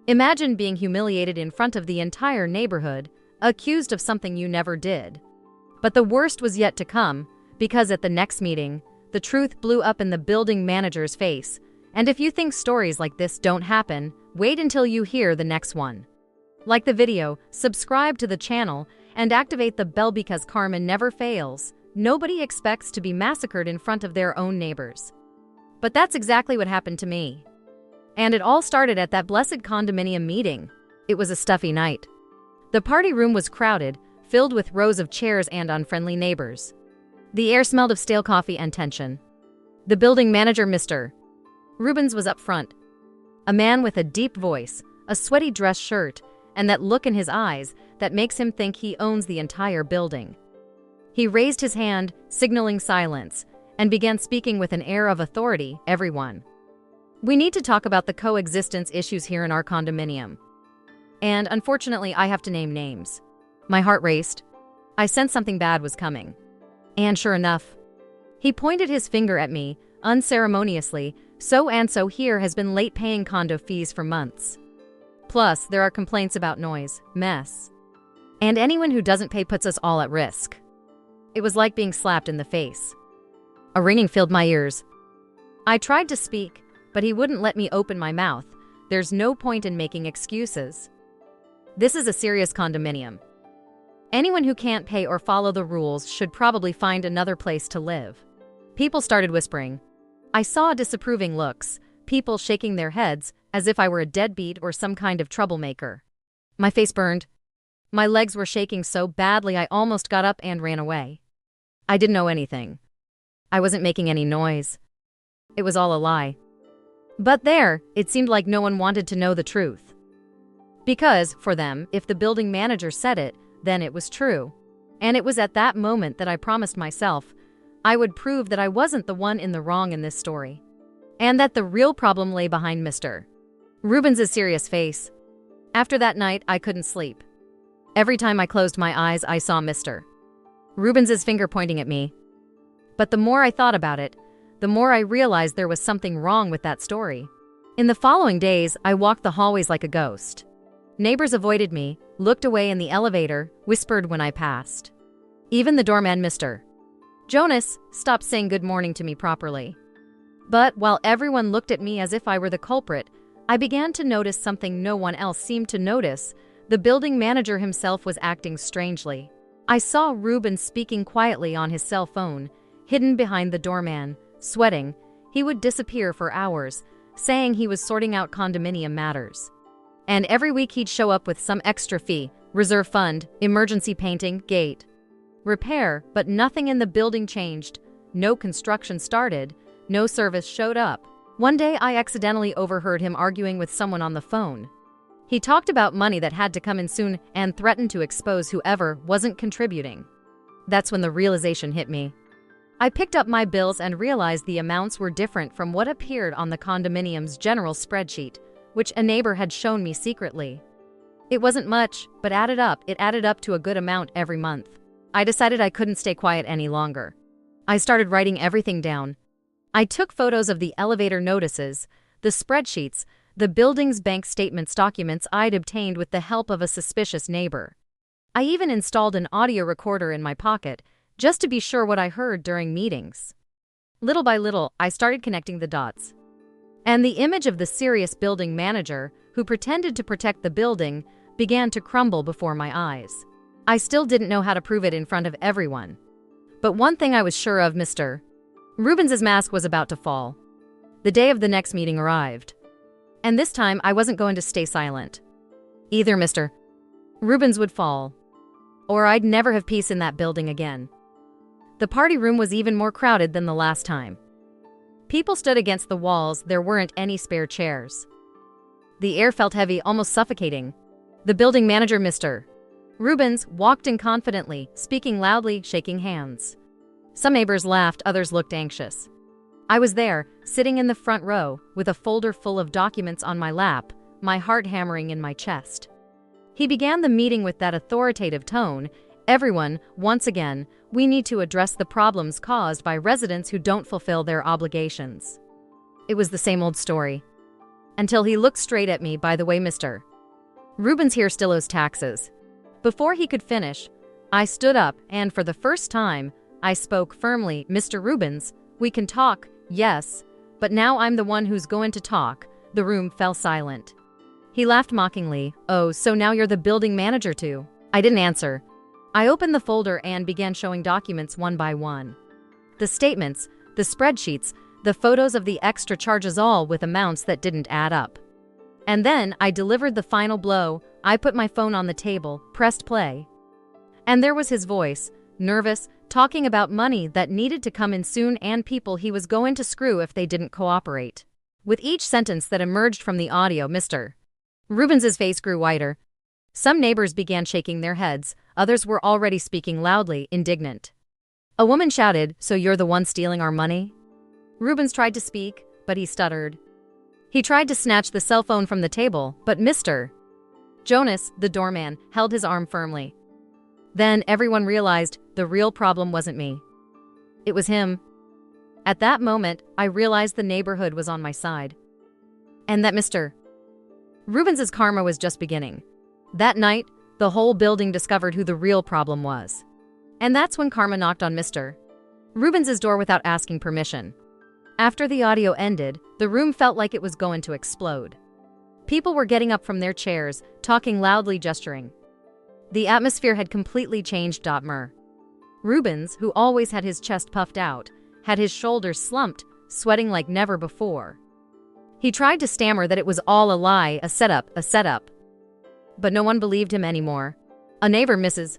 Imagine being humiliated in front of the entire neighborhood, accused of something you never did. But the worst was yet to come, because at the next meeting, the truth blew up in the building manager's face. And if you think stories like this don't happen, wait until you hear the next one. Like the video, subscribe to the channel, and activate the bell because karma never fails. Nobody expects to be massacred in front of their own neighbors. But that's exactly what happened to me. And it all started at that blessed condominium meeting. It was a stuffy night. The party room was crowded, filled with rows of chairs and unfriendly neighbors. The air smelled of stale coffee and tension. The building manager, Mr. Rubens, was up front. A man with a deep voice, a sweaty dress shirt, and that look in his eyes that makes him think he owns the entire building. He raised his hand, signaling silence, and began speaking with an air of authority. Everyone, we need to talk about the coexistence issues here in our condominium. And unfortunately, I have to name names. My heart raced. I sensed something bad was coming. And sure enough, he pointed his finger at me, unceremoniously. So here has been late paying condo fees for months. Plus, there are complaints about noise, mess. And anyone who doesn't pay puts us all at risk. It was like being slapped in the face. A ringing filled my ears. I tried to speak, but he wouldn't let me open my mouth. There's no point in making excuses. This is a serious condominium. Anyone who can't pay or follow the rules should probably find another place to live. People started whispering. I saw disapproving looks, people shaking their heads as if I were a deadbeat or some kind of troublemaker. My face burned. My legs were shaking so badly I almost got up and ran away. I didn't know anything. I wasn't making any noise. It was all a lie. But there, it seemed like no one wanted to know the truth. Because, for them, if the building manager said it, then it was true. And it was at that moment that I promised myself I would prove that I wasn't the one in the wrong in this story. And that the real problem lay behind Mr. Rubens' serious face. After that night, I couldn't sleep. Every time I closed my eyes, I saw Mr. Rubens' finger pointing at me. But the more I thought about it, the more I realized there was something wrong with that story. In the following days, I walked the hallways like a ghost. Neighbors avoided me, looked away in the elevator, whispered when I passed. Even the doorman, Mr. Jonas, stopped saying good morning to me properly. But while everyone looked at me as if I were the culprit, I began to notice something no one else seemed to notice. The building manager himself was acting strangely. I saw Ruben speaking quietly on his cell phone, hidden behind the doorman, sweating. He would disappear for hours, saying he was sorting out condominium matters. And every week he'd show up with some extra fee, reserve fund, emergency painting, gate repair, but nothing in the building changed. No construction started, no service showed up. One day I accidentally overheard him arguing with someone on the phone. He talked about money that had to come in soon and threatened to expose whoever wasn't contributing. That's when the realization hit me. I picked up my bills and realized the amounts were different from what appeared on the condominium's general spreadsheet, which a neighbor had shown me secretly. It wasn't much, but added up. It added up to a good amount every month. I decided I couldn't stay quiet any longer. I started writing everything down. I took photos of the elevator notices, the spreadsheets, the building's bank statements, documents I'd obtained with the help of a suspicious neighbor. I even installed an audio recorder in my pocket, just to be sure what I heard during meetings. Little by little, I started connecting the dots. And the image of the serious building manager, who pretended to protect the building, began to crumble before my eyes. I still didn't know how to prove it in front of everyone. But one thing I was sure of, Mr. Rubens' mask was about to fall. The day of the next meeting arrived. And this time, I wasn't going to stay silent. Either Mr. Rubens would fall, or I'd never have peace in that building again. The party room was even more crowded than the last time. People stood against the walls, there weren't any spare chairs. The air felt heavy, almost suffocating. The building manager, Mr. Rubens, walked in confidently, speaking loudly, shaking hands. Some neighbors laughed, others looked anxious. I was there, sitting in the front row, with a folder full of documents on my lap, my heart hammering in my chest. He began the meeting with that authoritative tone. Everyone, once again, we need to address the problems caused by residents who don't fulfill their obligations. It was the same old story. Until he looked straight at me. By the way, Mr. Rubens here still owes taxes. Before he could finish, I stood up and for the first time, I spoke firmly. Mr. Rubens, we can talk, yes, but now I'm the one who's going to talk. The room fell silent. He laughed mockingly. Oh, so now you're the building manager too? I didn't answer. I opened the folder and began showing documents one by one. The statements, the spreadsheets, the photos of the extra charges, all with amounts that didn't add up. And then I delivered the final blow. I put my phone on the table, pressed play. And there was his voice, nervous, talking about money that needed to come in soon and people he was going to screw if they didn't cooperate. With each sentence that emerged from the audio, Mr. Rubens's face grew whiter. Some neighbors began shaking their heads, others were already speaking loudly, indignant. A woman shouted, "So you're the one stealing our money?" Rubens tried to speak, but he stuttered. He tried to snatch the cell phone from the table, but Mr. Jonas, the doorman, held his arm firmly. Then everyone realized the real problem wasn't me. It was him. At that moment, I realized the neighborhood was on my side. And that Mr. Rubens's karma was just beginning. That night, the whole building discovered who the real problem was. And that's when karma knocked on Mr. Rubens's door without asking permission. After the audio ended, the room felt like it was going to explode. People were getting up from their chairs, talking loudly, gesturing. The atmosphere had completely changed. Mr. Rubens, who always had his chest puffed out, had his shoulders slumped, sweating like never before. He tried to stammer that it was all a lie, a setup. But no one believed him anymore. A neighbor, Mrs.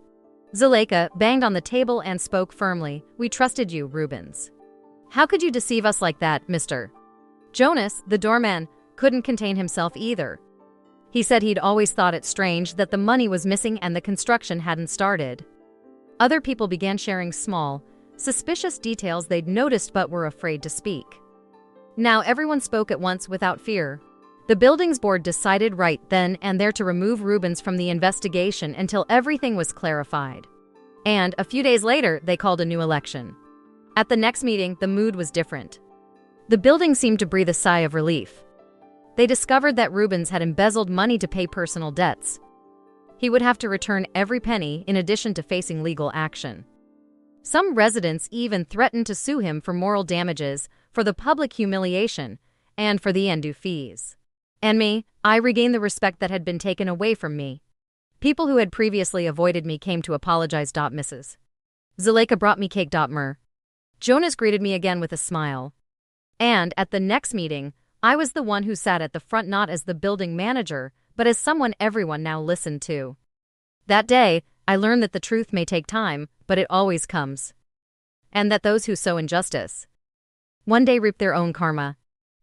Zuleika, banged on the table and spoke firmly. We trusted you, Rubens. How could you deceive us like that, Mr. Jonas, the doorman, couldn't contain himself either. He said he'd always thought it strange that the money was missing and the construction hadn't started. Other people began sharing small, suspicious details they'd noticed but were afraid to speak. Now everyone spoke at once without fear. The buildings board decided right then and there to remove Rubens from the investigation until everything was clarified. And a few days later, they called a new election. At the next meeting, the mood was different. The building seemed to breathe a sigh of relief. They discovered that Rubens had embezzled money to pay personal debts. He would have to return every penny in addition to facing legal action. Some residents even threatened to sue him for moral damages, for the public humiliation, and for the undue fees. And me, I regained the respect that had been taken away from me. People who had previously avoided me came to apologize. Mrs. Zuleika brought me cake. Mr. Jonas greeted me again with a smile. And at the next meeting, I was the one who sat at the front, not as the building manager, but as someone everyone now listened to. That day, I learned that the truth may take time, but it always comes. And that those who sow injustice one day reap their own karma.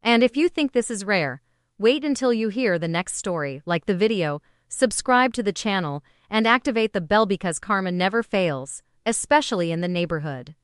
And if you think this is rare, wait until you hear the next story. Like the video, subscribe to the channel, and activate the bell because karma never fails, especially in the neighborhood.